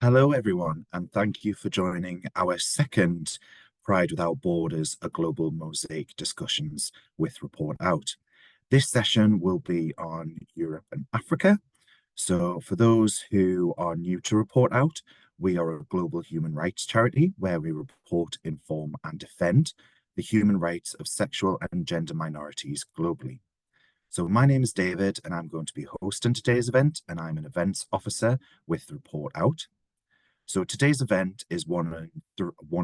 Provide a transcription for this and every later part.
Hello, everyone, and thank you for joining our second Pride Without Borders, a Global Mosaic discussions with Report Out. This session will be on Europe and Africa. So for those who are new to Report Out, we are a global human rights charity where we report, inform, and defend the human rights of sexual and gender minorities globally. So my name is David, and I'm going to be hosting today's event, and I'm an events officer with Report Out. So today's event is one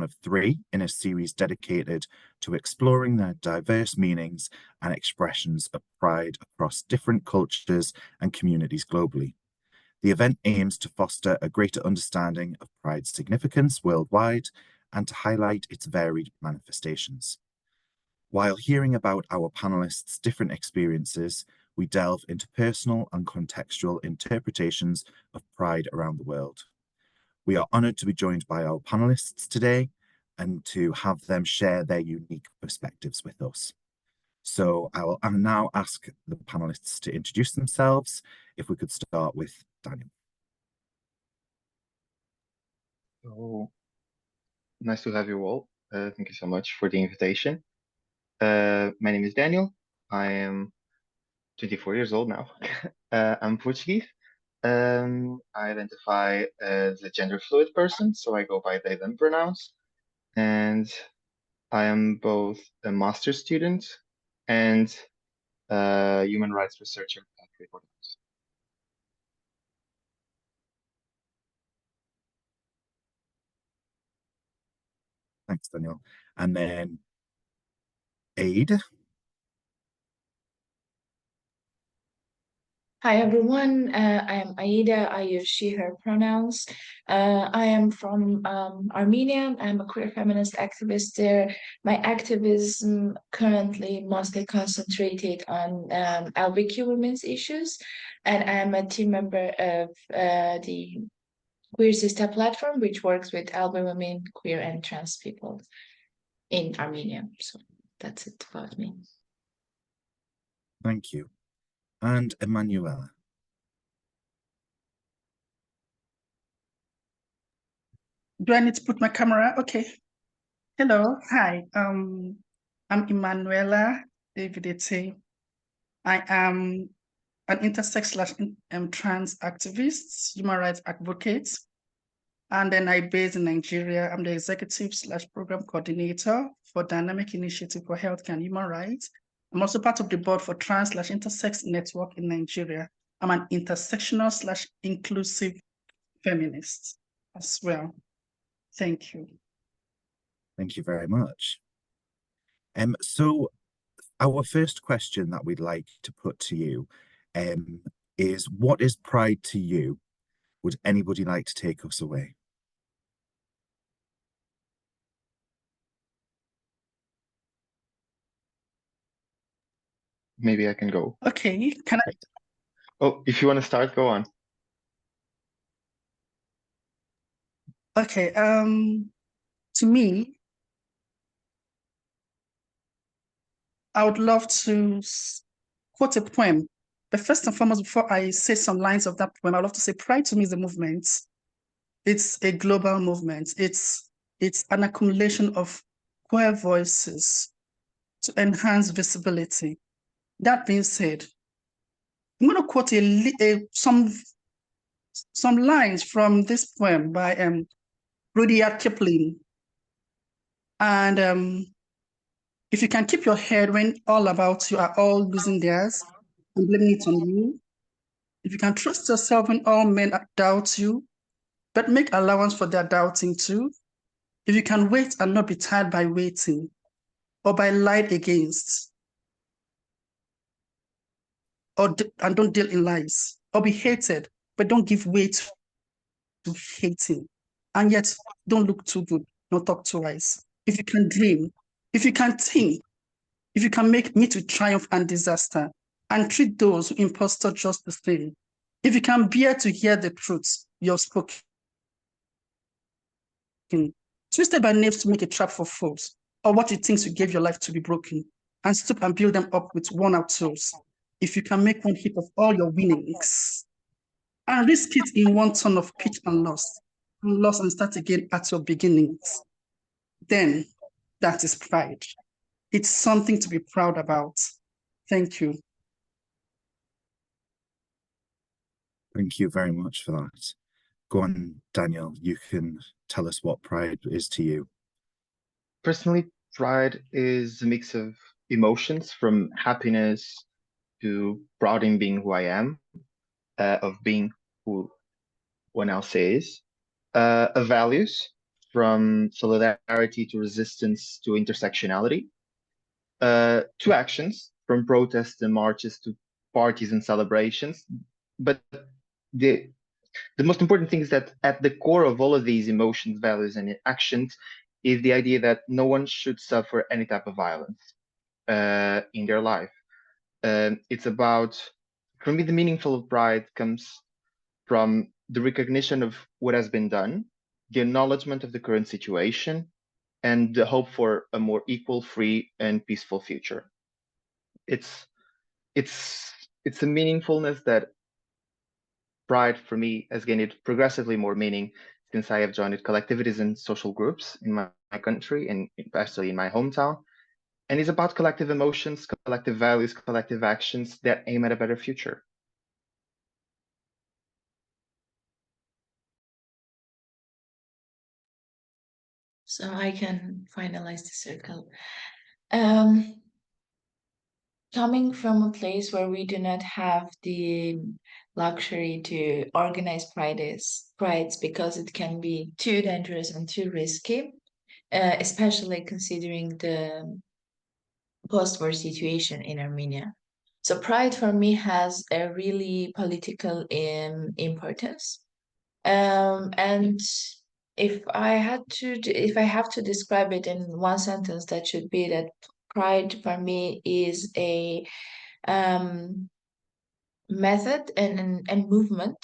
of three in a series dedicated to exploring the diverse meanings and expressions of pride across different cultures and communities globally. The event aims to foster a greater understanding of pride's significance worldwide and to highlight its varied manifestations. While hearing about our panelists' different experiences, we delve into personal and contextual interpretations of pride around the world. We are honoured to be joined by our panelists today and to have them share their unique perspectives with us. So I'll now ask the panelists to introduce themselves. If we could start with Daniel. So nice to have you all. Thank you so much for the invitation. My name is Daniel. I am 24 years old now. I'm Portuguese. I identify as a gender fluid person, so I go by they, them pronouns. And I am both a master's student and a human rights researcher at ReportOUT. Thanks, Daniel. And then Aida. Hi, everyone. I am Aida. I use she, her pronouns. I am from Armenia. I'm a queer feminist activist there. My activism currently mostly concentrated on LBQ women's issues, and I'm a team member of the Queer Sista Platform, which works with LB women, queer, and trans people in Armenia. So that's it about me. Thank you. And Emmanuella. Do I need to put my camera? Okay. Hello. Hi. I'm Emmanuella, David-ette. I am an intersex/trans activist, human rights advocate. And then I based in Nigeria. I'm the executive/program coordinator for Dynamic Initiative for Health and Human Rights. I'm also part of the board for Trans/Intersex Network in Nigeria. I'm an intersectional/inclusive feminist as well. Thank you. Thank you very much. So our first question that we'd like to put to you is, what is pride to you? Would anybody like to take us away? Maybe I can go. Okay, can I? Oh, if you want to start, go on. Okay, to me, I would love to quote a poem. But first and foremost, before I say some lines of that poem, I'd love to say pride to me is a movement. It's a global movement. It's an accumulation of queer voices to enhance visibility. That being said, I'm going to quote some lines from this poem by Rudyard Kipling. And if you can keep your head when all about you are all losing theirs and blaming it on you, if you can trust yourself when all men doubt you, but make allowance for their doubting too, if you can wait and not be tired by waiting or by lied against, and don't deal in lies, or be hated, but don't give way to hating, and yet don't look too good, nor talk too wise. If you can dream, if you can think, if you can make me to triumph and disaster, and treat those who impostor just the same, if you can bear to hear the truths you have spoken, twisted by knaves to make a trap for fools, or what you think you gave your life to be broken, and stoop and build them up with worn-out tools. If you can make one heap of all your winnings and risk it in one ton of pitch and loss, loss and start again at your beginnings, then that is pride. It's something to be proud about. Thank you. Thank you very much for that. Go on, Daniel, you can tell us what pride is to you. Personally, pride is a mix of emotions, from happiness to proud in being who I am, of being who one else is, of values, from solidarity to resistance to intersectionality, to actions, from protests and marches to parties and celebrations. But the most important thing is that at the core of all of these emotions, values, and actions is the idea that no one should suffer any type of violence in their life. It's about, for me, the meaningful pride comes from the recognition of what has been done, the acknowledgement of the current situation, and the hope for a more equal, free, and peaceful future. It's a meaningfulness that pride for me has gained progressively more meaning since I have joined collectivities and social groups in my country and especially in my hometown. And it's about collective emotions, collective values, collective actions that aim at a better future. So I can finalize the circle. Coming from a place where we do not have the luxury to organize prides because it can be too dangerous and too risky, especially considering the post-war situation in Armenia. So pride for me has a really political importance. And if I have to describe it in one sentence, that should be that pride for me is a method and movement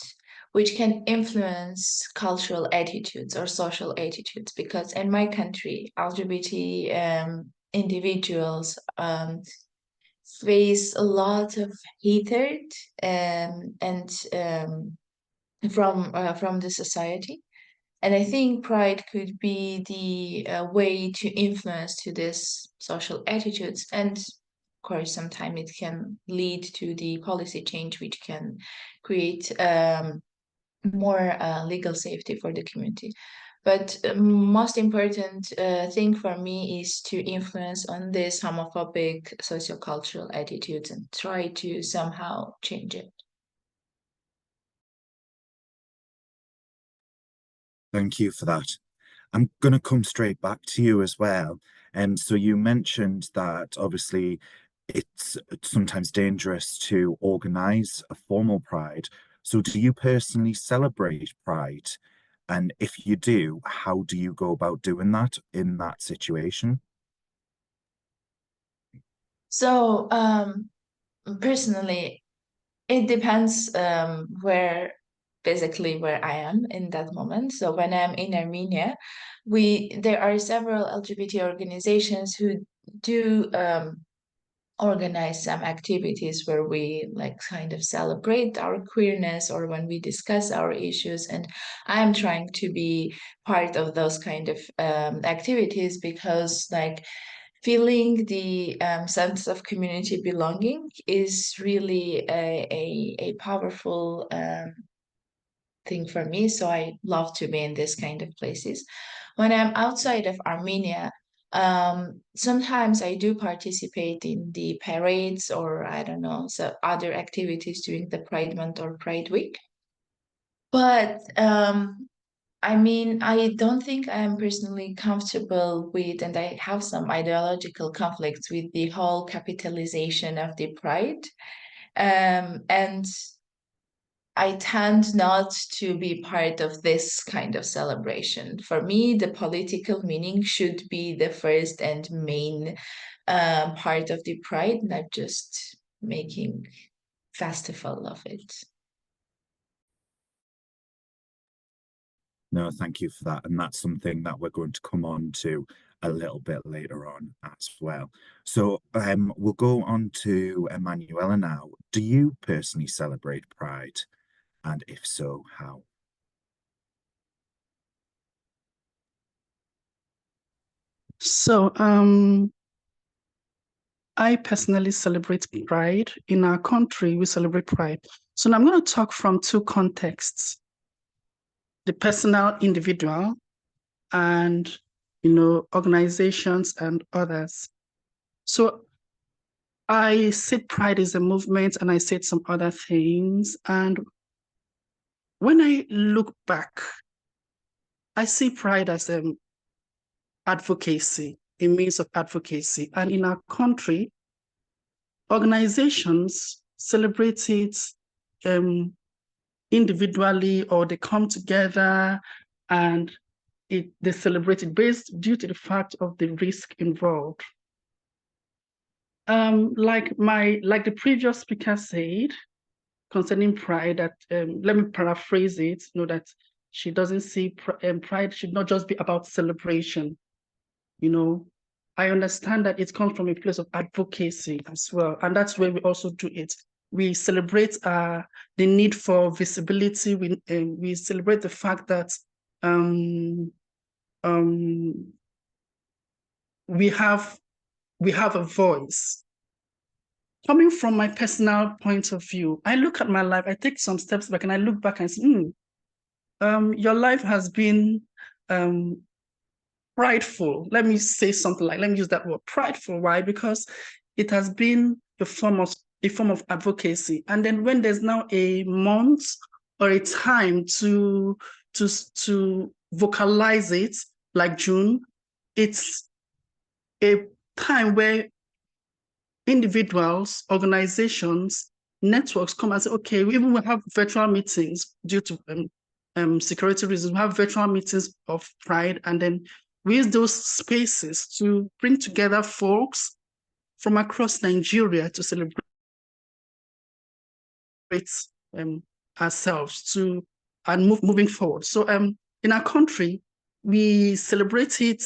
which can influence cultural attitudes or social attitudes. Because in my country, LGBT individuals face a lot of hatred and from the society. And I think pride could be the way to influence to this social attitudes. And of course, sometimes it can lead to the policy change, which can create more legal safety for the community. But most important thing for me is to influence on this homophobic sociocultural attitudes and try to somehow change it. Thank you for that. I'm going to come straight back to you as well. So you mentioned that obviously it's sometimes dangerous to organize a formal pride. So do you personally celebrate pride? And if you do, how do you go about doing that in that situation? So personally, it depends basically where I am in that moment. So when I'm in Armenia, there are several LGBT organizations who do organize some activities where we like kind of celebrate our queerness or when we discuss our issues. And I'm trying to be part of those kind of activities because like feeling the sense of community belonging is really a powerful thing for me. So I love to be in this kind of places. When I'm outside of Armenia, sometimes I do participate in the parades or I don't know, so other activities during the Pride Month or Pride Week. But I mean, I don't think I am personally comfortable with, and I have some ideological conflicts with the whole capitalization of the pride. And I tend not to be part of this kind of celebration. For me, the political meaning should be the first and main part of the pride, not just making festival of it. No, thank you for that. And that's something that we're going to come on to a little bit later on as well. So we'll go on to Emmanuella now. Do you personally celebrate Pride? And if so, how? So, I personally celebrate Pride. In our country, we celebrate Pride. So now I'm going to talk from two contexts: the personal, individual, and organizations and others. So I said Pride is a movement, and I said some other things. And when I look back, I see Pride as advocacy, a means of advocacy. And in our country, organizations celebrate it individually, or they come together and they celebrate it based due to the fact of the risk involved. Like the previous speaker said concerning Pride, that let me paraphrase it, that she doesn't see Pride should not just be about celebration. I understand that it comes from a place of advocacy as well, and that's where we also do it. We celebrate the need for visibility. We celebrate the fact that we have a voice. Coming from my personal point of view, I look at my life, I take some steps back and I look back and say, your life has been prideful. Let me say something let me use that word, prideful. Why? Because it has been a form of advocacy. And then when there's now a month or a time to vocalize it, like June, it's a time where individuals, organizations, networks come and say, okay, we even will have virtual meetings due to security reasons. We have virtual meetings of Pride, and then we use those spaces to bring together folks from across Nigeria to celebrate ourselves and moving forward. So in our country, we celebrate it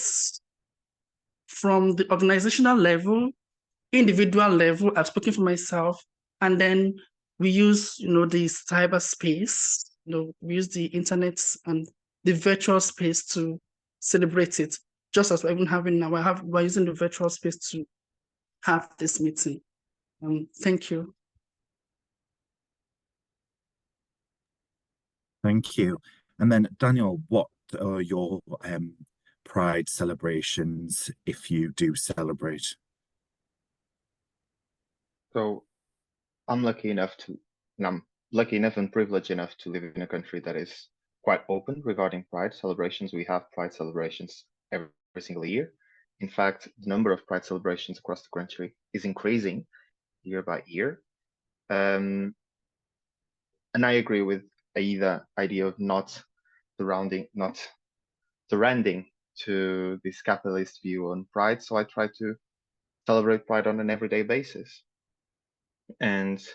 from the organizational level, individual level. I've spoken for myself, and then we use the cyberspace. We use the internet and the virtual space to celebrate it, just as we're even having now. We're using the virtual space to have this meeting. Thank you. Thank you. And then, Daniel, what are your Pride celebrations, if you do celebrate? So I'm lucky enough and privileged enough to live in a country that is quite open regarding Pride celebrations. We have Pride celebrations every single year. In fact, the number of Pride celebrations across the country is increasing year by year. And I agree with Aida idea of not surrendering to this capitalist view on Pride. So I try to celebrate Pride on an everyday basis and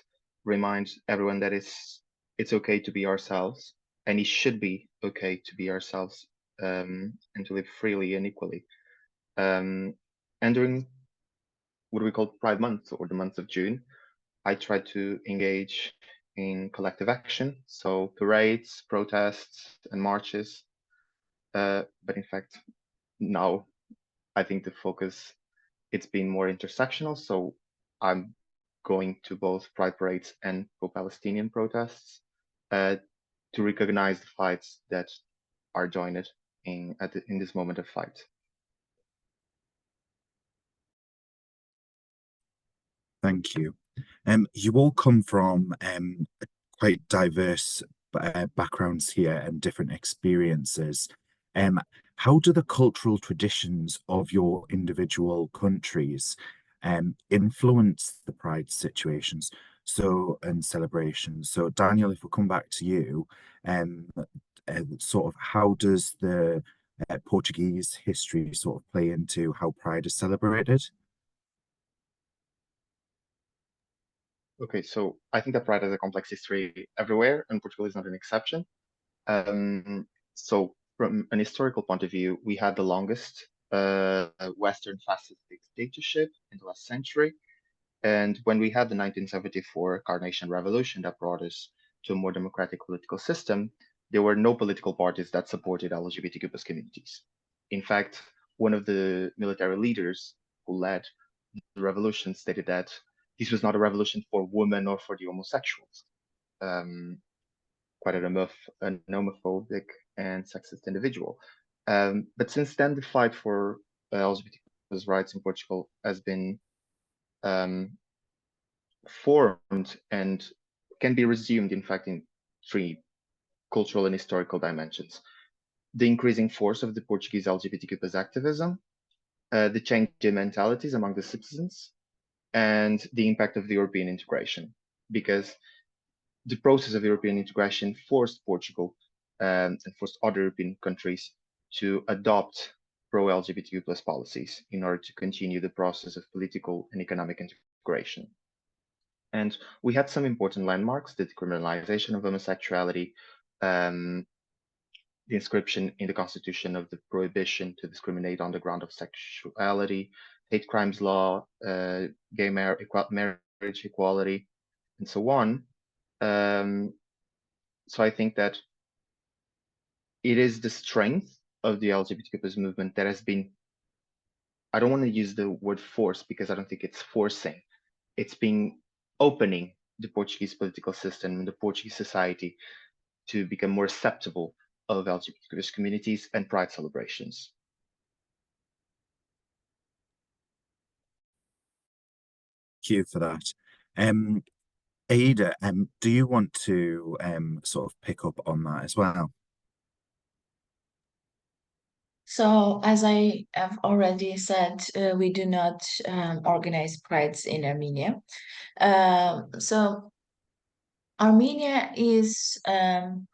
remind everyone that it's okay to be ourselves, and it should be okay to be ourselves, and to live freely and equally. And during what we call Pride Month, or the month of June, I try to engage in collective action, so parades, protests, and marches. But in fact, now I think the focus, it's been more intersectional. So I'm going to both Pride parades and pro-Palestinian protests to recognize the fights that are joined in this moment of fight. Thank you. You all come from quite diverse backgrounds here and different experiences. How do the cultural traditions of your individual countries influence the Pride situations and celebrations? So Daniel, if we come back to you, sort of how does the Portuguese history sort of play into how Pride is celebrated? Okay, so I think that Pride has a complex history everywhere, and Portugal is not an exception. So from an historical point of view, we had the longest Western fascist dictatorship in the last century. And when we had the 1974 Carnation Revolution that brought us to a more democratic political system, there were no political parties that supported LGBTQ+ communities. In fact, one of the military leaders who led the revolution stated that this was not a revolution for women or for the homosexuals. Quite an homophobic and sexist individual. But since then, the fight for LGBT rights in Portugal has been formed and can be resumed, in fact, in three cultural and historical dimensions: the increasing force of the Portuguese LGBTQ+ activism, the change in mentalities among the citizens, and the impact of the European integration. Because the process of European integration forced Portugal and forced other European countries to adopt pro-LGBTQ+ policies in order to continue the process of political and economic integration. And we had some important landmarks: the decriminalization of homosexuality, the inscription in the Constitution of the prohibition to discriminate on the ground of sexuality, hate crimes law, gay marriage equality, and so on. So I think that it is the strength of the LGBTQ+ movement that has been, I don't want to use the word force because I don't think it's forcing, it's been opening the Portuguese political system and the Portuguese society to become more acceptable of LGBTQ+ communities and pride celebrations. Thank you for that. Aida, do you want to sort of pick up on that as well? So, as I have already said, we do not organize prides in Armenia. So Armenia is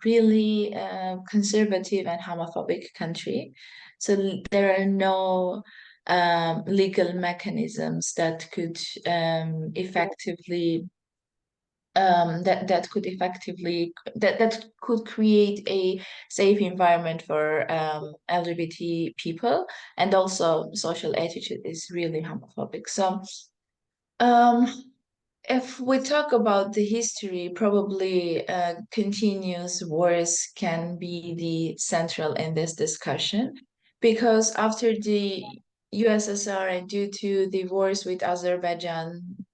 really a conservative and homophobic country. So there are no legal mechanisms that could effectively that could create a safe environment for LGBT people, and also social attitude is really homophobic. So if we talk about the history, probably continuous wars can be the central in this discussion, because after the USSR and due to the wars with Azerbaijan,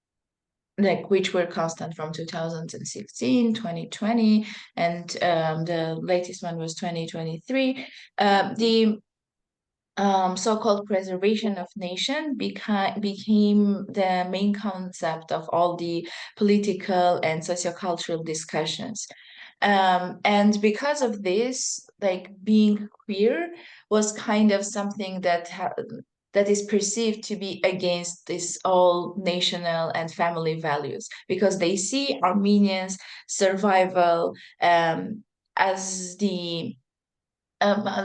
like which were constant from 2016, 2020, and the latest one was 2023, the so-called preservation of nation became the main concept of all the political and sociocultural discussions. And because of this, like being queer was kind of something that is perceived to be against this all national and family values, because they see Armenians' survival as the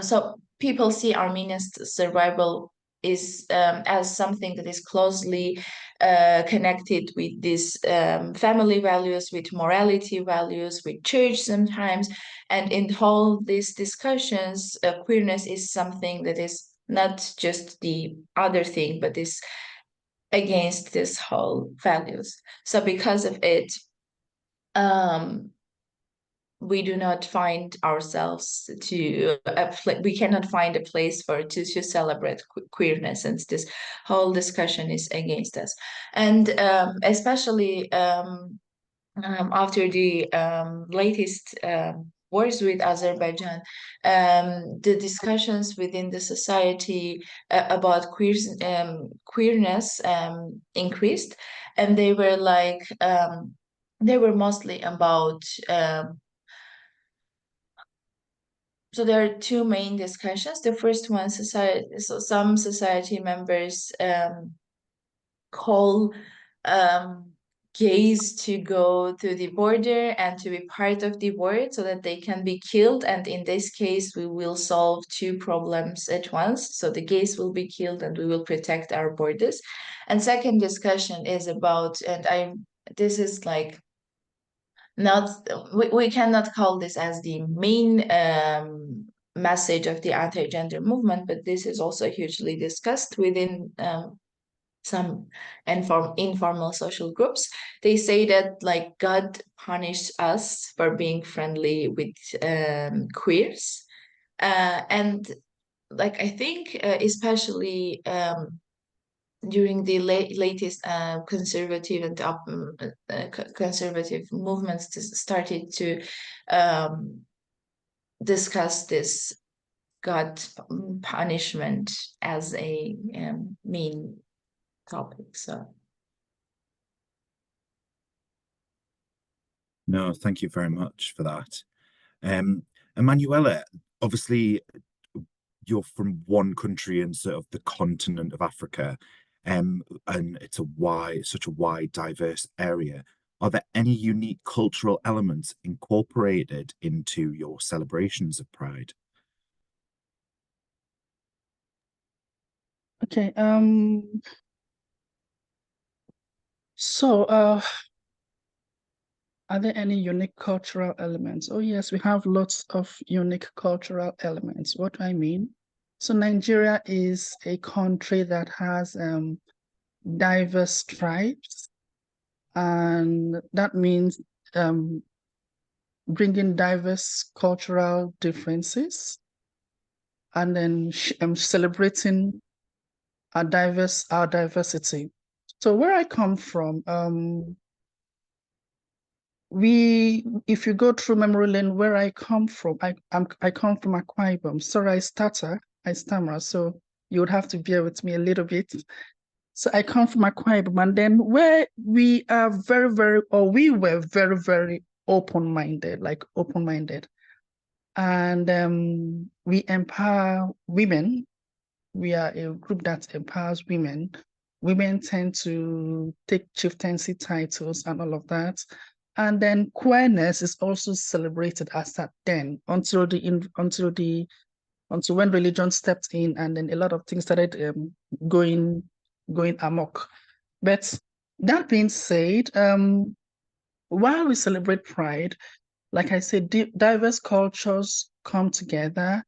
so people see Armenians' survival is as something that is closely connected with these family values, with morality values, with church sometimes. And in all these discussions, queerness is something that is not just the other thing, but is against this whole values. So because of it, we do not find ourselves to we cannot find a place for to celebrate queerness, and this whole discussion is against us. And especially after the latest wars with Azerbaijan, the discussions within the society about queerness increased, and they were like they were mostly about so there are two main discussions. The first one, some society members call gays to go to the border and to be part of the war so that they can be killed. And in this case, we will solve two problems at once. So the gays will be killed and we will protect our borders. And second discussion is about, this is like, not we cannot call this as the main message of the anti-gender movement, but this is also hugely discussed within some informal social groups. They say that like God punished us for being friendly with queers, and like I think especially during the latest conservative and conservative movements started to discuss this God punishment as a main topic. So no, thank you very much for that. Emmanuella, obviously you're from one country in sort of the continent of Africa, and it's such a wide, diverse area. Are there any unique cultural elements incorporated into your celebrations of Pride? Okay. So, are there any unique cultural elements? Oh, yes, we have lots of unique cultural elements. What do I mean? So Nigeria is a country that has diverse tribes, and that means bringing diverse cultural differences and then celebrating our diversity. So where I come from, if you go through memory lane, where I come from, I come from Akwa Ibom. Sorry, I stammer, so you would have to bear with me a little bit. So I come from Akwa Ibom, and then where we are we were very, very open-minded, and we empower women. We are a group that empowers women. Women tend to take chieftaincy titles and all of that. And then queerness is also celebrated as that then until when religion stepped in, and then a lot of things started going amok. But that being said, while we celebrate Pride, like I said, diverse cultures come together,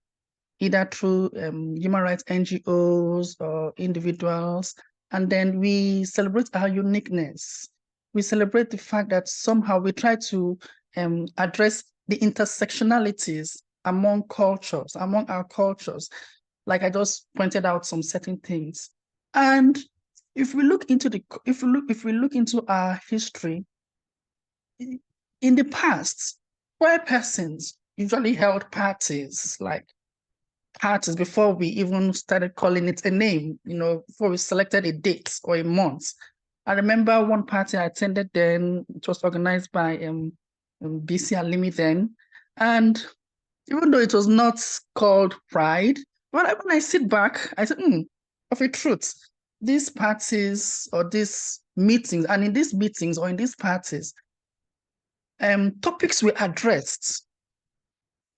either through human rights NGOs or individuals, and then we celebrate our uniqueness. We celebrate the fact that somehow we try to address the intersectionalities among our cultures. Like I just pointed out some certain things. And if we look into our history, in the past, queer persons usually held parties before we even started calling it a name, before we selected a date or a month. I remember one party I attended then, it was organized by BC Alimi then. And even though it was not called Pride, when I sit back, I said, of a truth, these parties or these meetings, and in these meetings or in these parties, topics were addressed,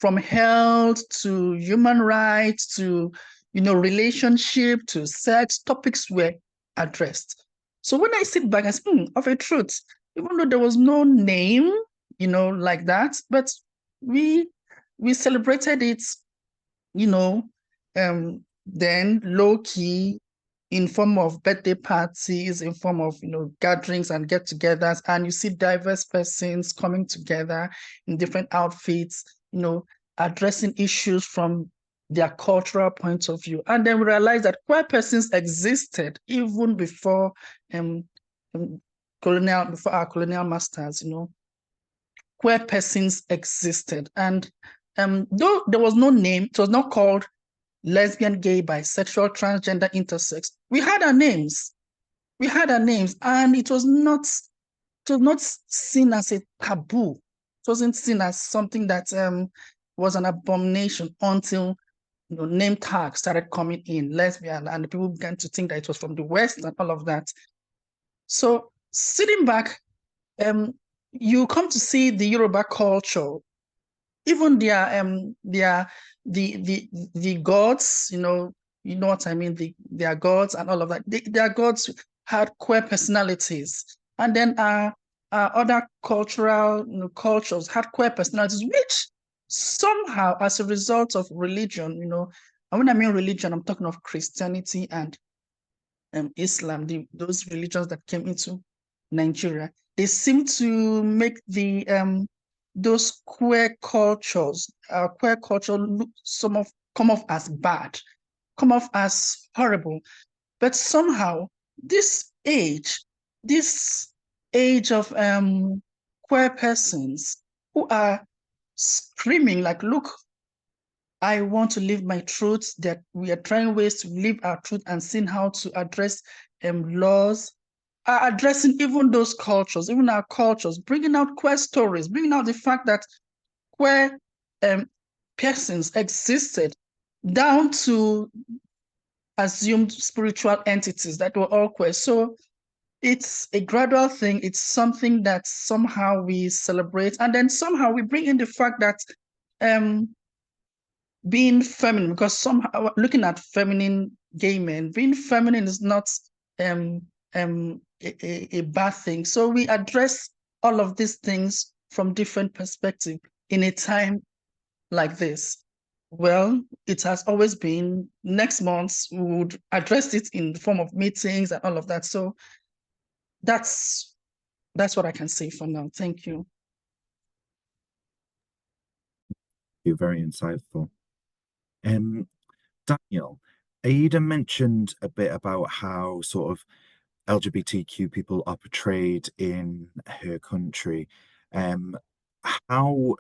from health to human rights to relationship to sex. Topics were addressed. So when I sit back, I say, of a truth, even though there was no name, like that, but we celebrated it, then low key, in form of birthday parties, in form of gatherings and get-togethers, and you see diverse persons coming together in different outfits, addressing issues from their cultural point of view. And then we realized that queer persons existed even before our colonial masters. Queer persons existed, and though there was no name, it was not called lesbian, gay, bisexual, transgender, intersex. We had our names, and it was not seen as a taboo. It wasn't seen as something that was an abomination until name tags started coming in, lesbian, and people began to think that it was from the West and all of that. So sitting back, you come to see the Yoruba culture, even the gods, you know what I mean, their gods and all of that. Their gods had queer personalities, and then other cultural cultures had queer personalities, which somehow, as a result of religion, and when I mean religion, I'm talking of Christianity and Islam, those religions that came into Nigeria, they seem to make those queer culture come off as bad. come off as horrible. But somehow this age of queer persons who are screaming like, look, I want to live my truth, that we are trying ways to live our truth and seeing how to address laws, are addressing even those cultures, even our cultures, bringing out queer stories, bringing out the fact that queer persons existed down to assumed spiritual entities that were all queer. So it's a gradual thing. It's something that somehow we celebrate, and then somehow we bring in the fact that being feminine, because somehow looking at feminine gay men, being feminine is not a bad thing. So we address all of these things from different perspectives in a time like this. Well, it has always been. Next month we would address it in the form of meetings and all of that. So that's what I can say for now. Thank you. You're very insightful. Daniel, Aida mentioned a bit about how sort of LGBTQ people are portrayed in her country. How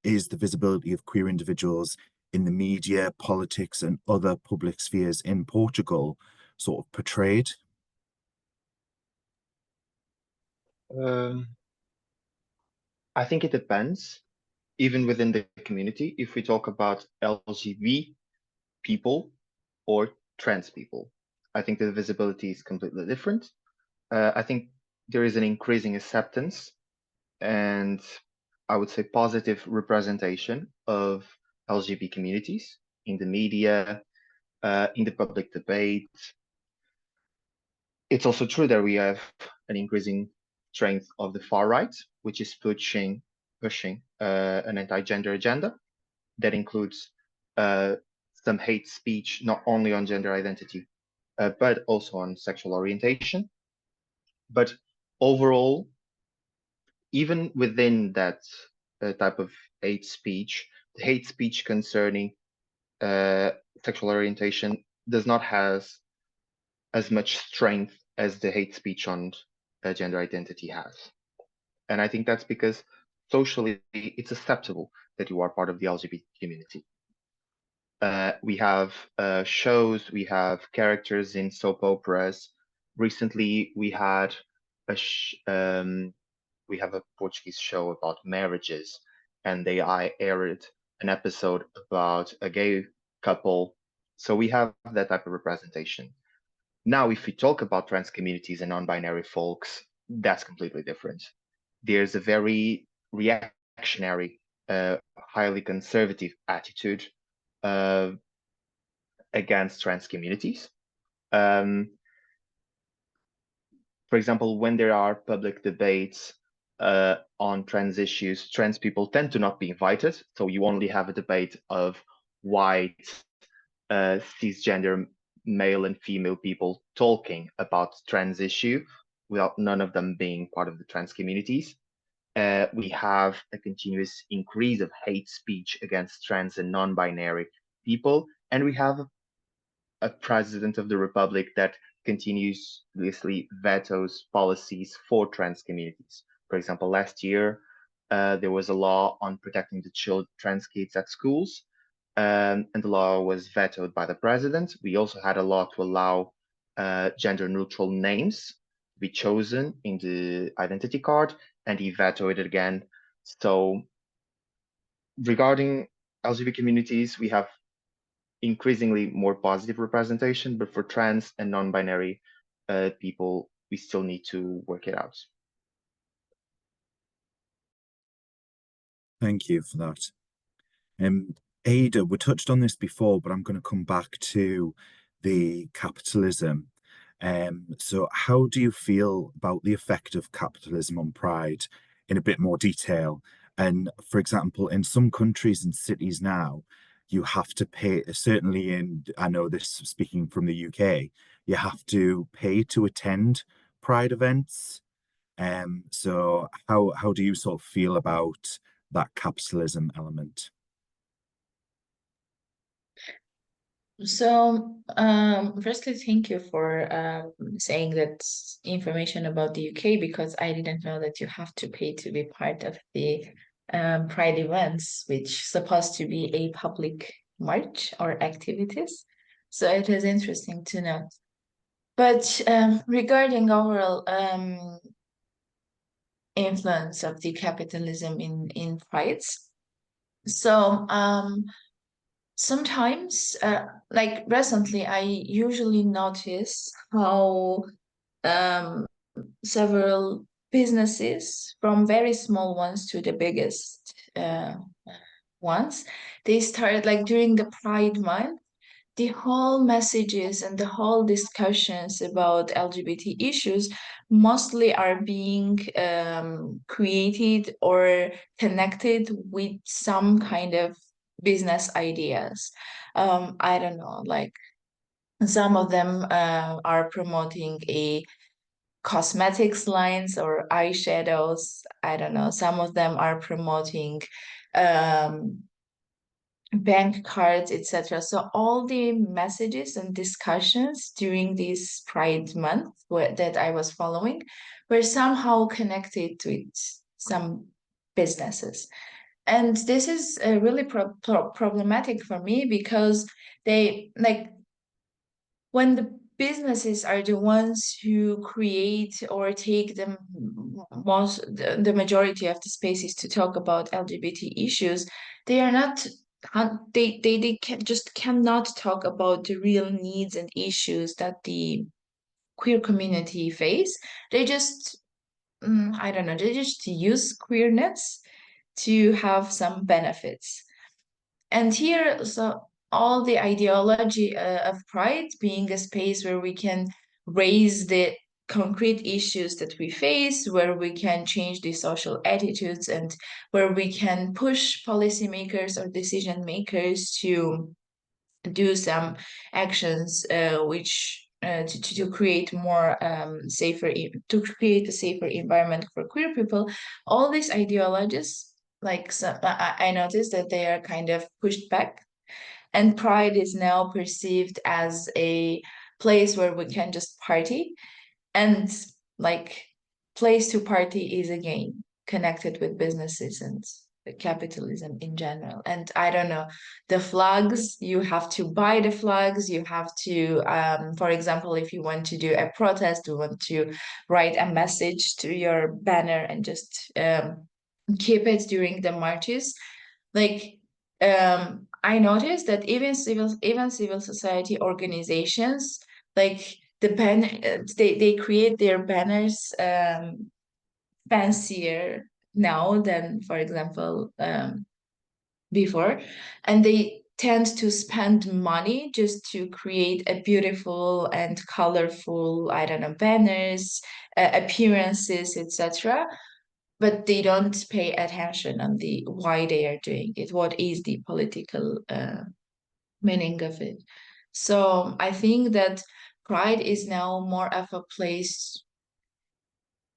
is the visibility of queer individuals in the media, politics, and other public spheres in Portugal sort of portrayed? I think it depends, even within the community, if we talk about LGBT people or trans people. I think the visibility is completely different. I think there is an increasing acceptance and I would say positive representation of LGBT communities in the media, in the public debate. It's also true that we have an increasing strength of the far right, which is pushing an anti-gender agenda that includes some hate speech, not only on gender identity, but also on sexual orientation. But overall, even within that type of hate speech, the hate speech concerning sexual orientation does not have as much strength as the hate speech on gender identity has. And I think that's because socially it's acceptable that you are part of the LGBT community. We have shows, we have characters in soap operas. Recently, we had we have a Portuguese show about marriages, and they aired an episode about a gay couple. So we have that type of representation. Now, if we talk about trans communities and non-binary folks, that's completely different. There's a very reactionary, highly conservative attitude against trans communities. For example, when there are public debates on trans issues, trans people tend to not be invited. So you only have a debate of white, cisgender male and female people talking about trans issue without none of them being part of the trans communities. We have a continuous increase of hate speech against trans and non-binary people, and we have a president of the republic that continuously vetoes policies for trans communities. For example, last year, there was a law on protecting the trans kids at schools, and the law was vetoed by the president. We also had a law to allow gender neutral names to be chosen in the identity card, and he vetoed it again. So regarding LGBT communities, we have increasingly more positive representation, but for trans and non-binary people, we still need to work it out. Thank you for that. Aida, we touched on this before, but I'm going to come back to the capitalism. So how do you feel about the effect of capitalism on pride in a bit more detail? And for example, in some countries and cities now, you have to pay, certainly I know this speaking from the UK, you have to pay to attend pride events. So how do you sort of feel about that capitalism element? Firstly, thank you for saying that information about the UK, because I didn't know that you have to pay to be part of the Pride events, which supposed to be a public march or activities. So it is interesting to know. But regarding overall influence of the capitalism in prides, so sometimes, like recently, I usually notice how several businesses, from very small ones to the biggest ones, they started like during the Pride Month. The whole messages and the whole discussions about LGBT issues mostly are being created or connected with some kind of business ideas. I don't know, like some of them are promoting a cosmetics lines or eyeshadows. I don't know. Some of them are promoting um, bank cards, etc. So all the messages and discussions during this Pride Month that I was following were somehow connected with some businesses. And this is really problematic for me, because they like when the businesses are the ones who create or take the majority of the spaces to talk about LGBT issues, they are not they just cannot talk about the real needs and issues that the queer community face. They just I don't know, they just use queerness to have some benefits. And here, so all the ideology of pride being a space where we can raise the concrete issues that we face, where we can change the social attitudes, and where we can push policymakers or decision makers to do some actions to create more safer to create a safer environment for queer people. All these ideologies, like I noticed that they are kind of pushed back, and pride is now perceived as a place where we can just party, and like place to party is again connected with businesses and capitalism in general. And I don't know, the flags, you have to buy the flags, you have to for example, if you want to do a protest, you want to write a message to your banner and just keep it during the marches. Like I noticed that even civil society organizations, like they create their banners fancier now than, for example, before, and they tend to spend money just to create a beautiful and colorful, I don't know, banners, appearances, etc. But they don't pay attention on the why they are doing it. What is the political meaning of it? So I think that pride is now more of a place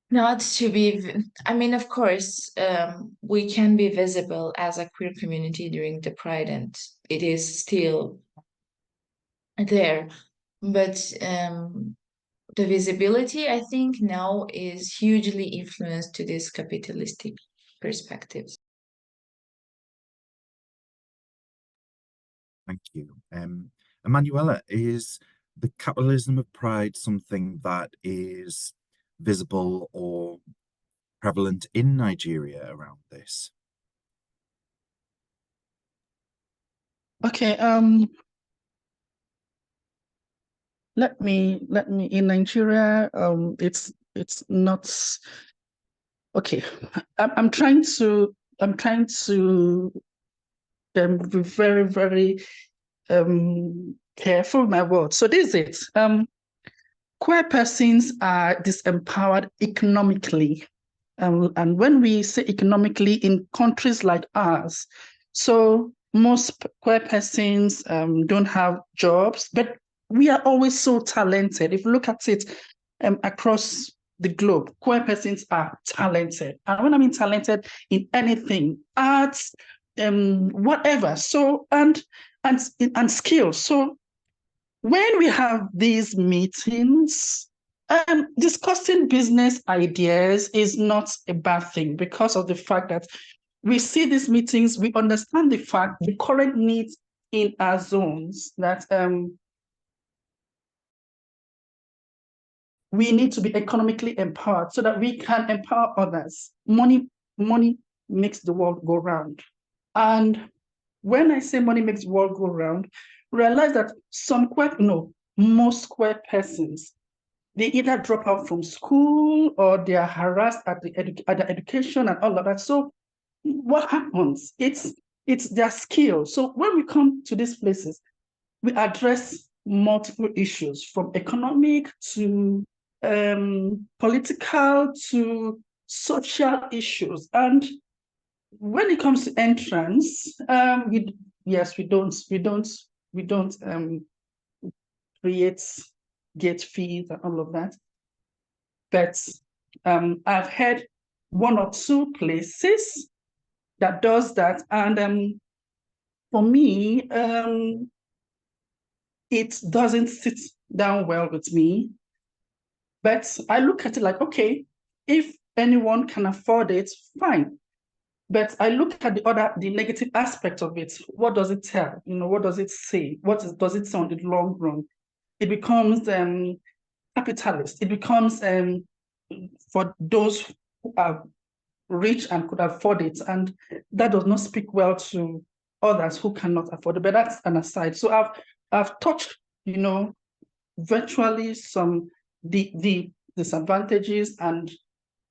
not to be, I mean, of course, we can be visible as a queer community during the Pride, and it is still there. But the visibility, I think, now is hugely influenced to this capitalistic perspectives. Thank you. Emmanuella, is the capitalism of pride something that is visible or prevalent in Nigeria around this? Okay, let me in Nigeria, it's not okay. I'm trying to be very, very careful with my words. So this is it. Queer persons are disempowered economically. And when we say economically in countries like ours, so most queer persons don't have jobs, but we are always so talented. If you look at it across the globe, queer persons are talented. And when I mean talented in anything, arts, whatever, so and skills. So when we have these meetings, discussing business ideas is not a bad thing because of the fact that we see these meetings, we understand the current needs in our zones, that we need to be economically empowered so that we can empower others. Money makes the world go round. And when I say money makes the world go round, realize that most queer persons, they either drop out from school or they are harassed at the education and all of that. So what happens? It's their skill. So when we come to these places, we address multiple issues from economic to political to social issues. And when it comes to entrance, we don't create gate fees and all of that. But I've heard one or two places that does that, and for me, it doesn't sit down well with me. But I look at it like, okay, if anyone can afford it, fine. But I look at the negative aspect of it. What does it tell? What does it say? Does it sound in the long run? It becomes capitalist. It becomes for those who are rich and could afford it, and that does not speak well to others who cannot afford it. But that's an aside. So I've touched, virtually the disadvantages and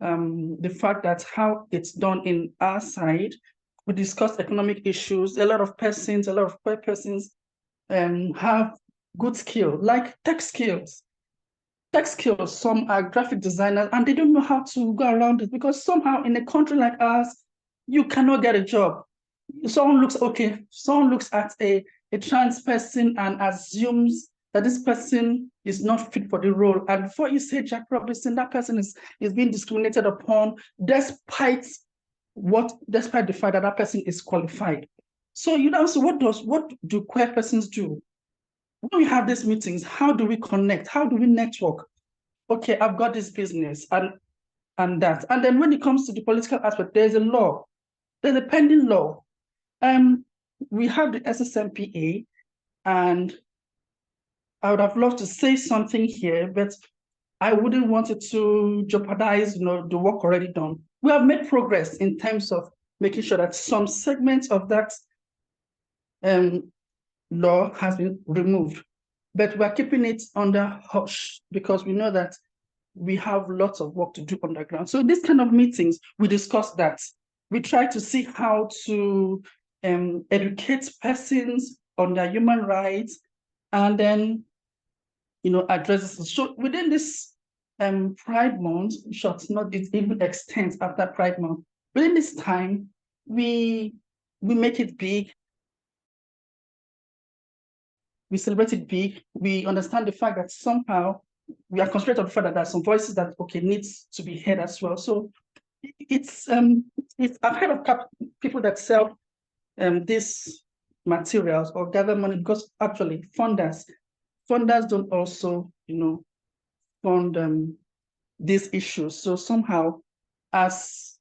the fact that how it's done in our side. We discussed economic issues. A lot of queer persons have good skill, like tech skills. Some are graphic designers and they don't know how to go around it because somehow in a country like ours, you cannot get a job. Someone looks at a trans person and assumes that this person is not fit for the role. And before you say Jack Robinson, that person is being discriminated upon despite the fact that person is qualified. So so what do queer persons do? When we have these meetings, how do we connect? How do we network? Okay, I've got this business and that. And then when it comes to the political aspect, there's a law. There's a pending law. We have the SSMPA, and I would have loved to say something here, but I wouldn't want it to jeopardize, the work already done. We have made progress in terms of making sure that some segments of that law has been removed, but we're keeping it under hush because we know that we have lots of work to do underground. So in these kind of meetings, we discuss that. We try to see how to educate persons on their human rights, and then, address this. So within this Pride Month, it even extends after Pride Month. Within this time, we make it big. We celebrate it big. We understand the fact that somehow we are concentrated on the fact that there are some voices that needs to be heard as well. So I've heard of people that sell these materials or gather money because actually funders don't also fund these issues. So somehow, as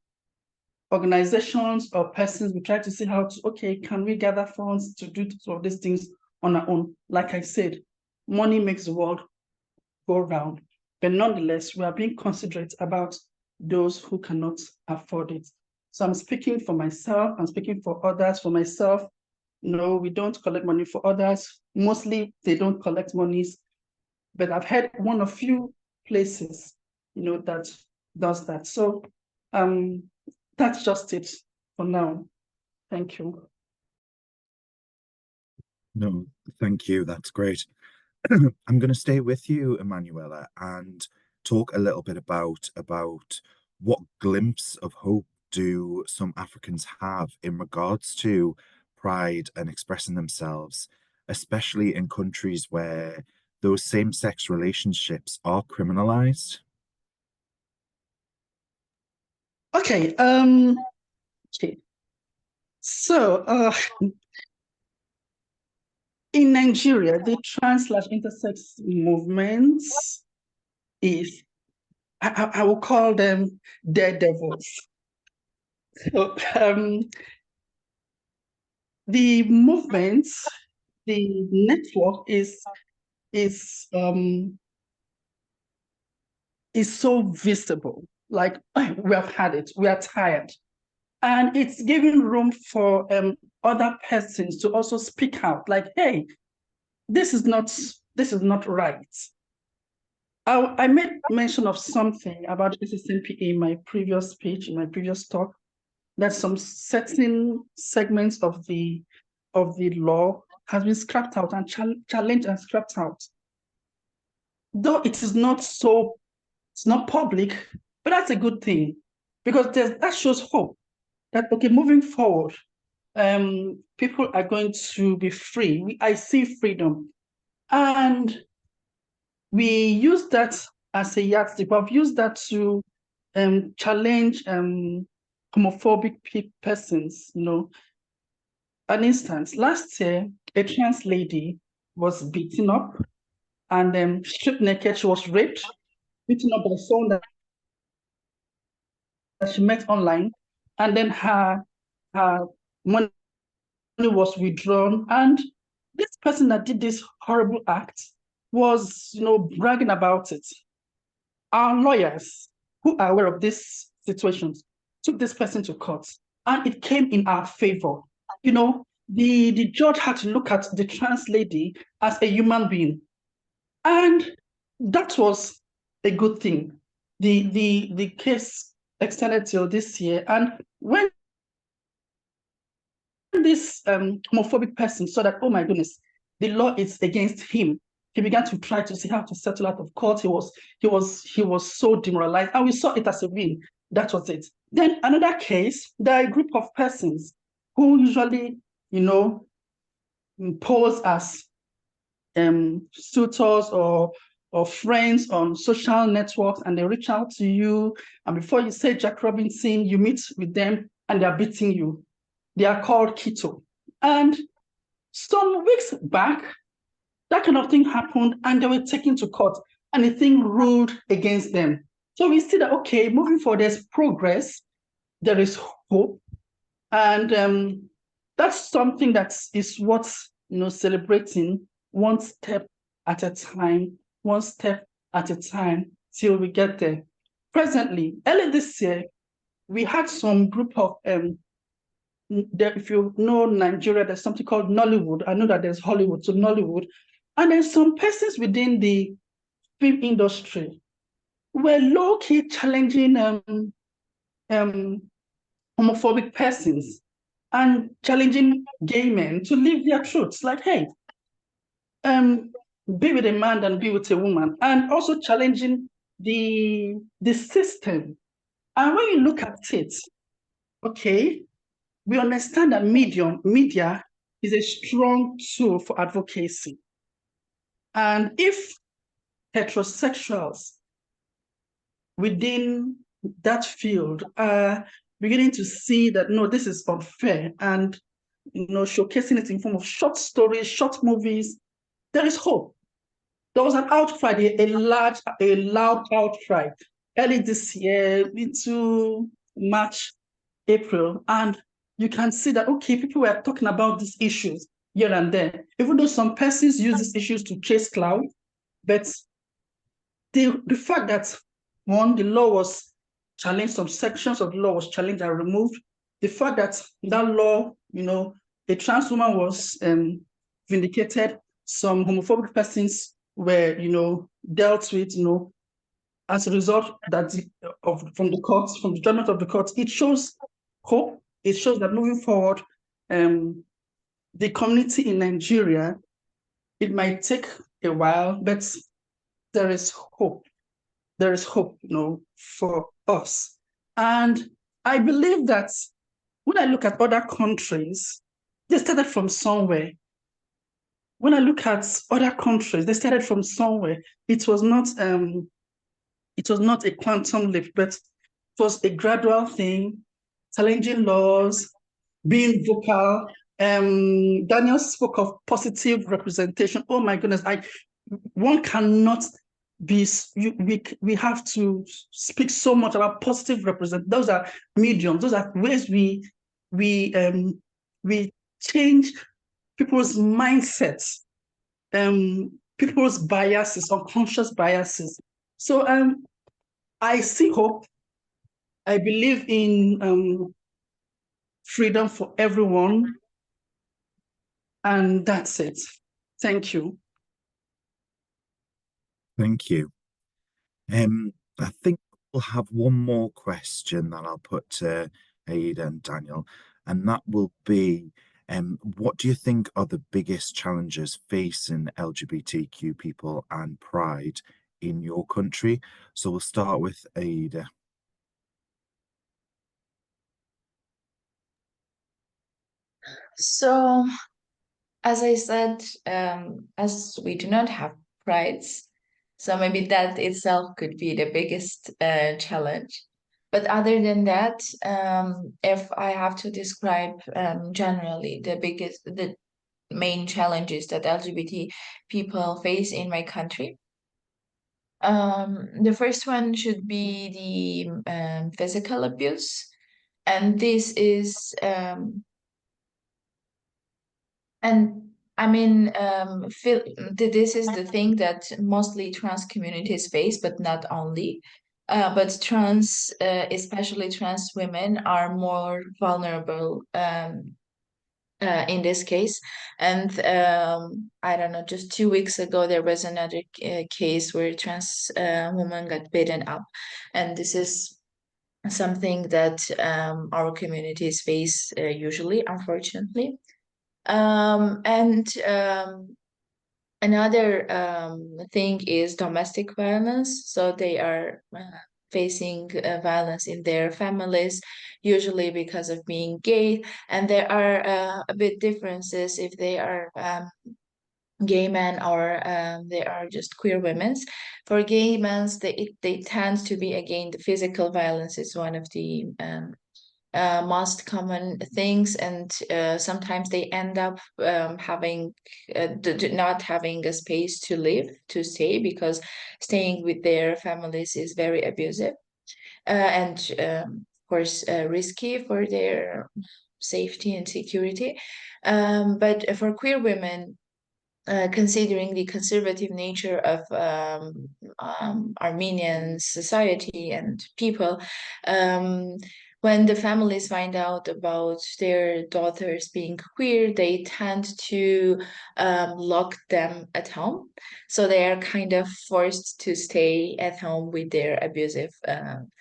organizations or persons, we try to see how to can we gather funds to do some of these things on our own. Like I said, money makes the world go round, but nonetheless, we are being considerate about those who cannot afford it. So I'm speaking for myself, I'm speaking for others. For myself, we don't collect money. For others, mostly they don't collect monies, but I've heard one or few places, that does that. So that's just it for now. Thank you. No, thank you. That's great. I'm going to stay with you, Emmanuella, and talk a little bit about what glimpse of hope do some Africans have in regards to pride and expressing themselves, especially in countries where those same-sex relationships are criminalized. Okay. Okay. So In Nigeria, the trans/intersex movements is, I will call them daredevils. So, the movement, the network is so visible. Like, we have had it, we are tired. And it's giving room for other persons to also speak out, like, hey, this is not right. I made mention of something about SSNPA in my previous speech, in my previous talk, that some certain segments of the law has been scrapped out and challenged and scrapped out. Though it is not so, it's not public, but that's a good thing, because that shows hope that, okay, moving forward, people are going to be free. I see freedom. And we use that as a yardstick. We've used that to challenge homophobic persons. You know, an instance, last year, a trans lady was beaten up and stripped naked. She was raped, beaten up by someone that she met online, and then her money was withdrawn. And this person that did this horrible act was, bragging about it. Our lawyers, who are aware of these situations, took this person to court, and it came in our favor. The judge had to look at the trans lady as a human being, and that was a good thing. The case extended till this year, and when this homophobic person saw that, oh my goodness, the law is against him, he began to try to see how to settle out of court. He was so demoralized, and we saw it as a win. That was it. Then another case, there are a group of persons who usually, pose as suitors or friends on social networks, and they reach out to you, and before you say Jack Robinson, you meet with them and they're beating you. They are called keto. And some weeks back, that kind of thing happened, and they were taken to court, and the thing ruled against them. So we see that, okay, moving forward, there's progress, there is hope, and that's something that is worth, celebrating one step at a time, till we get there. Presently, early this year, we had some group of if you know Nigeria, there's something called Nollywood. I know that there's Hollywood, so Nollywood. And there's some persons within the film industry were low-key challenging homophobic persons and challenging gay men to live their truths. Like, hey, be with a man than be with a woman, and also challenging the system. And when you look at it, okay, we understand that media is a strong tool for advocacy. And if heterosexuals within that field are beginning to see that, no, this is unfair, and showcasing it in form of short stories, short movies, there is hope. There was an outcry, a loud outcry early this year into March, April, and you can see that, okay, people were talking about these issues here and there, even though some persons use these issues to chase clout. But the fact that, one, the law was challenged, some sections of the law was challenged and removed, the fact that law, a trans woman was vindicated, some homophobic persons were, dealt with, as a result from the courts, from the judgment of the courts, it shows hope. It shows that moving forward, the community in Nigeria, it might take a while, but there is hope. There is hope, for us. And I believe that when I look at other countries, they started from somewhere. When I look at other countries, they started from somewhere. It was not a quantum leap, but it was a gradual thing, challenging laws, being vocal, Daniel spoke of positive representation. Oh my goodness, one cannot be, we have to speak so much about positive represent. Those are mediums, those are ways we change people's mindsets, people's biases, unconscious biases. So I see hope. I believe in freedom for everyone. And that's it. Thank you. Thank you. I think we'll have one more question that I'll put to Aida and Daniel, and that will be, what do you think are the biggest challenges facing LGBTQ people and Pride in your country? So we'll start with Aida. So, as I said, as we do not have prides, so maybe that itself could be the biggest challenge. But other than that, if I have to describe generally the main challenges that LGBT people face in my country, the first one should be the physical abuse, and this is and I mean, this is the thing that mostly trans communities face, but not only. But especially trans women, are more vulnerable in this case. And I don't know, just 2 weeks ago, there was another case where a trans woman got beaten up. And this is something that our communities face usually, unfortunately. And another thing is domestic violence. So they are facing violence in their families, usually because of being gay. And there are a bit differences if they are gay men or they are just queer women. For gay men, they tend to be, again, the physical violence is one of the most common things, and sometimes they end up having not having a space to stay, because staying with their families is very abusive and of course risky for their safety and security. But for queer women, considering the conservative nature of Armenian society and people, when the families find out about their daughters being queer, they tend to lock them at home. So they are kind of forced to stay at home with their abusive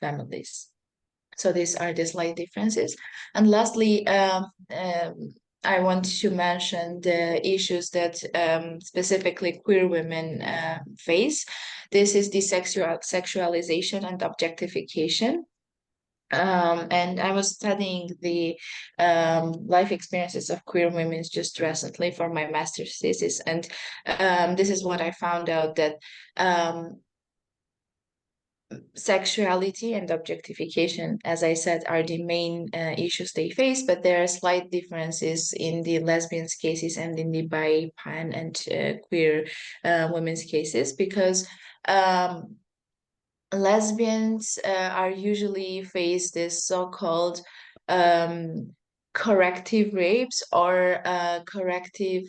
families. So these are the slight differences. And lastly, I want to mention the issues that specifically queer women face. This is the sexualization and objectification. And I was studying the life experiences of queer women just recently for my master's thesis. And this is what I found out, that sexuality and objectification, as I said, are the main issues they face, but there are slight differences in the lesbians' cases and in the bi, pan, and queer women's cases, because lesbians are usually face this so-called corrective rapes or corrective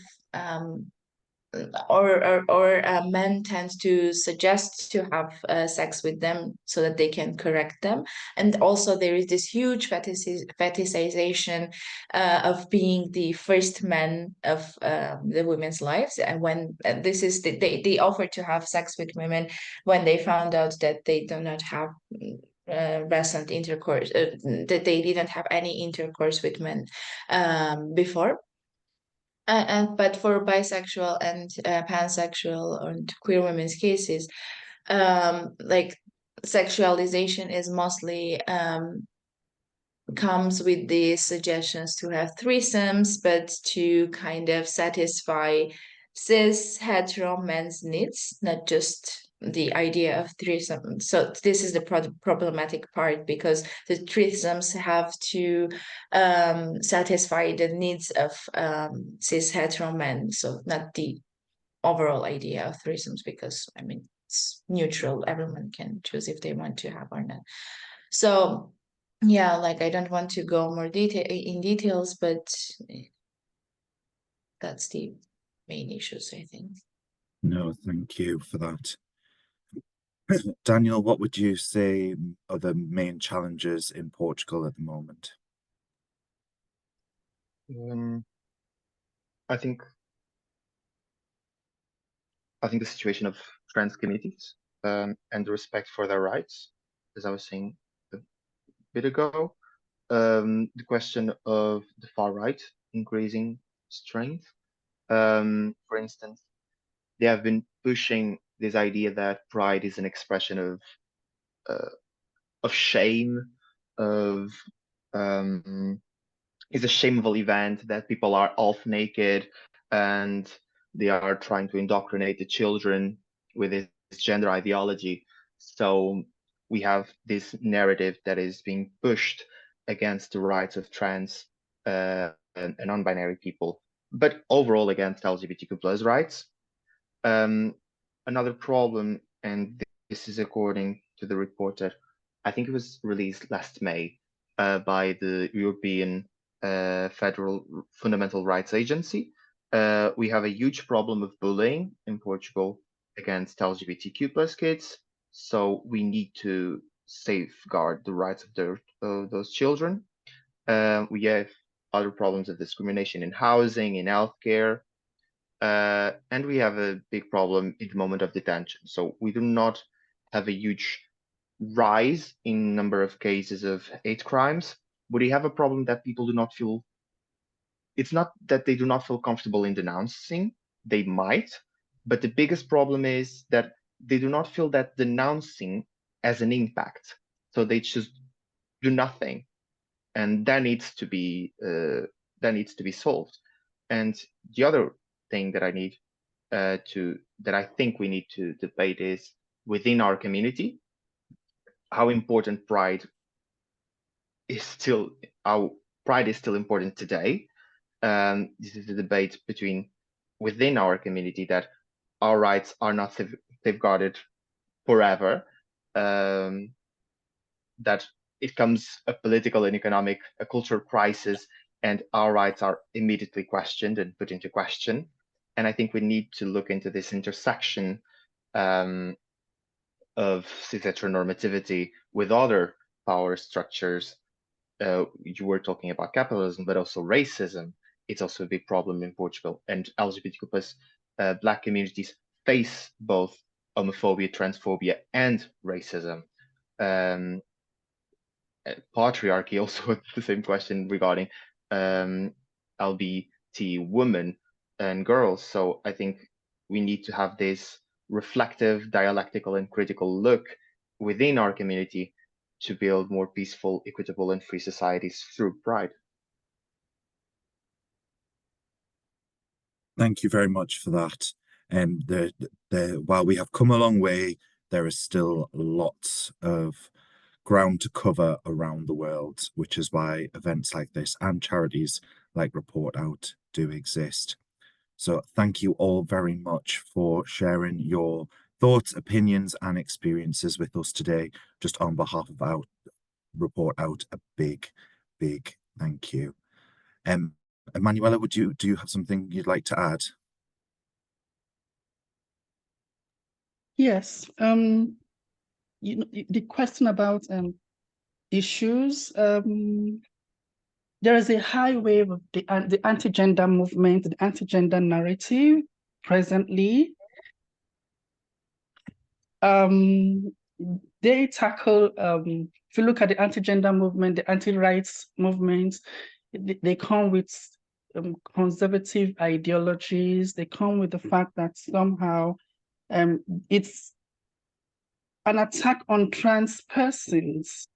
or men tend to suggest to have sex with them so that they can correct them. And also there is this huge fetishization of being the first man of the women's lives. And when this is they offer to have sex with women when they found out that they do not have recent intercourse, that they didn't have any intercourse with men before. But for bisexual and pansexual and queer women's cases, like sexualization is mostly comes with the suggestions to have threesomes, but to kind of satisfy cis hetero men's needs, not just the idea of threesome. So this is the problematic part, because the threesomes have to satisfy the needs of cis hetero men, so not the overall idea of threesomes, because I mean it's neutral, everyone can choose if they want to have or not. So yeah, like I don't want to go more details, but that's the main issues, I think. No, thank you for that. Daniel, what would you say are the main challenges in Portugal at the moment? I think the situation of trans communities and the respect for their rights, as I was saying a bit ago, the question of the far right increasing strength. For instance, they have been pushing this idea that pride is an expression of shame, of is a shameful event, that people are half naked and they are trying to indoctrinate the children with this gender ideology. So we have this narrative that is being pushed against the rights of trans and non-binary people, but overall against LGBTQ plus rights. Another problem, and this is according to the report that I think it was released last May by the European Federal Fundamental Rights Agency, we have a huge problem of bullying in Portugal against LGBTQ plus kids. So we need to safeguard the rights of those children. We have other problems of discrimination in housing, in healthcare, and we have a big problem in the moment of detention. So we do not have a huge rise in number of cases of hate crimes, but we have a problem that people do not feel. It's not that they do not feel comfortable in denouncing, they might, but the biggest problem is that they do not feel that denouncing has an impact. So they just do nothing, and that needs to be solved. And the other thing that I think we need to debate is within our community, how important pride is still important today. This is a debate within our community that our rights are not safeguarded forever. That it comes a political and economic, a cultural crisis, and our rights are immediately questioned and put into question. And I think we need to look into this intersection of cis heteronormativity with other power structures. You were talking about capitalism, but also racism. It's also a big problem in Portugal, and LGBTQ plus Black communities face both homophobia, transphobia, and racism. Patriarchy also the same question regarding LGBT women and girls. So I think we need to have this reflective, dialectical, and critical look within our community to build more peaceful, equitable, and free societies through pride. Thank you very much for that. While we have come a long way, there is still lots of ground to cover around the world, which is why events like this and charities like ReportOUT do exist. So thank you all very much for sharing your thoughts, opinions, and experiences with us today. Just on behalf of our ReportOUT, a big thank you. Emmanuella, do you have something you'd like to add? Yes. The question about issues. There is a high wave of the anti-gender movement, the anti-gender narrative presently. They tackle, if you look at the anti-gender movement, the anti-rights movements, they come with conservative ideologies. They come with the fact that somehow it's an attack on trans persons,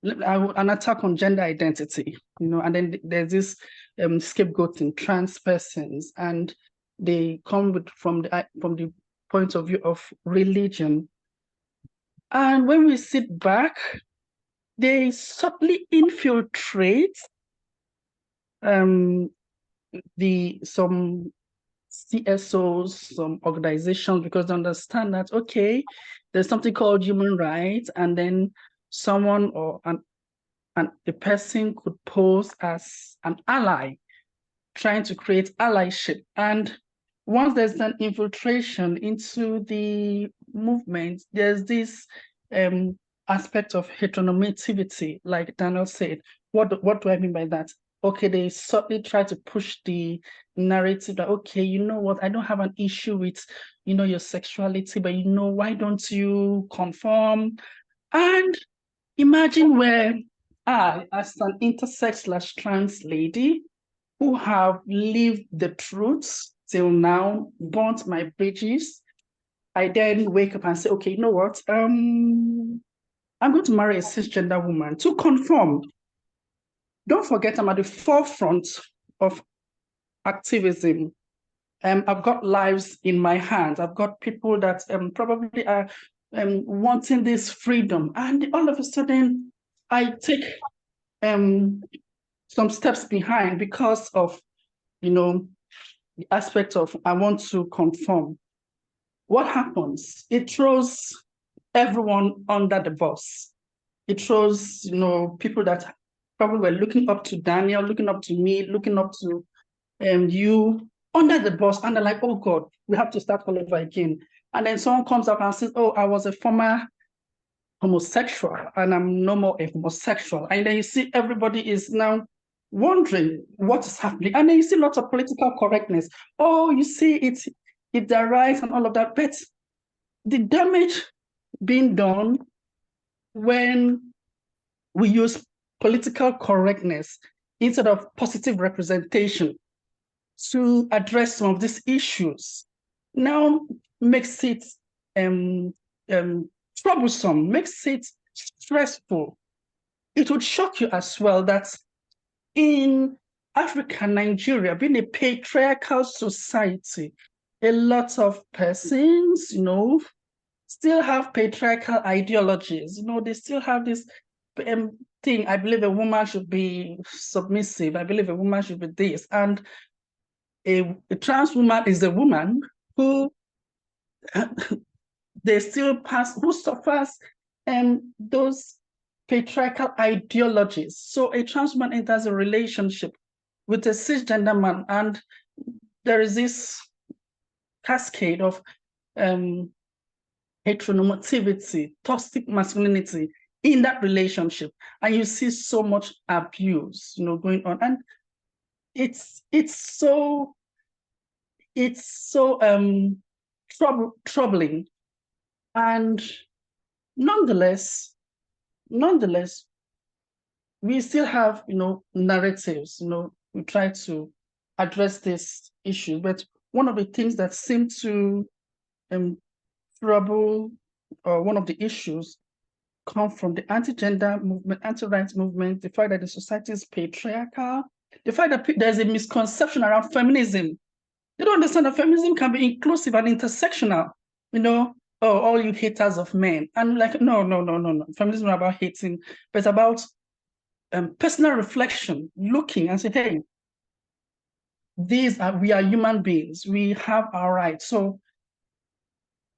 an attack on gender identity, and then there's this scapegoating trans persons, and they come from the point of view of religion. And when we sit back, they subtly infiltrate some CSOs, some organizations, because they understand that, okay, there's something called human rights, and then someone or a person could pose as an ally, trying to create allyship. And once there's an infiltration into the movement, there's this aspect of heteronormativity, like Daniel said. What do I mean by that? Okay, they subtly try to push the narrative that, okay, you know what, I don't have an issue with, your sexuality, but why don't you conform? And imagine where I, as an intersex/trans lady, who have lived the truths till now, burnt my bridges, I then wake up and say, okay, you know what? I'm going to marry a cisgender woman to conform. Don't forget, I'm at the forefront of activism. I've got lives in my hands. I've got people that probably are wanting this freedom. And all of a sudden, I take some steps behind because of, the aspect of I want to conform. What happens? It throws everyone under the bus. It throws, people that probably were looking up to Daniel, looking up to me, looking up to you, under the bus, and they're like, oh God, we have to start all over again. And then someone comes up and says, oh, I was a former homosexual and I'm no more a homosexual. And then you see everybody is now wondering what is happening. And then you see lots of political correctness. Oh, you see it derives and all of that. But the damage being done when we use political correctness instead of positive representation to address some of these issues now makes it troublesome, makes it stressful. It would shock you as well that in Africa, Nigeria, being a patriarchal society, a lot of persons, still have patriarchal ideologies. They still have this thing. I believe a woman should be submissive. I believe a woman should be this. And a trans woman is a woman who who suffers those patriarchal ideologies. So a trans woman enters a relationship with a cisgender man, and there is this cascade of heteronormativity, toxic masculinity in that relationship, and you see so much abuse, going on, and it's so troubling. And nonetheless, we still have, narratives, we try to address this issue. But one of the things that seem to trouble, or one of the issues, come from the anti-gender movement, anti-rights movement, the fact that the society is patriarchal, the fact that there's a misconception around feminism. They don't understand that feminism can be inclusive and intersectional. All you haters of men. And like, no. Feminism is not about hating, but it's about personal reflection, looking and say, hey, we are human beings. We have our rights. So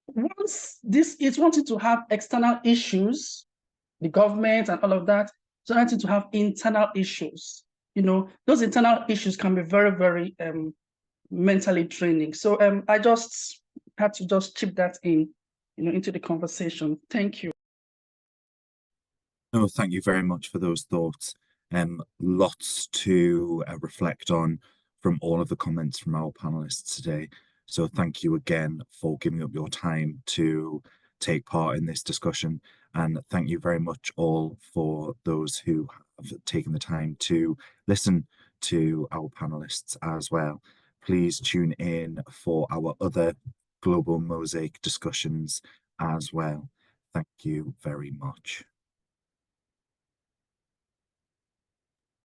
once this is wanting to have external issues, the government and all of that, so wanting to have internal issues. Those internal issues can be very, very mentally draining. So I just had to chip that in, into the conversation. Thank you. No, thank you very much for those thoughts. Lots to reflect on from all of the comments from our panelists today. So thank you again for giving up your time to take part in this discussion. And thank you very much all for those who have taken the time to listen to our panelists as well. Please tune in for our other Global Mosaic discussions as well. Thank you very much.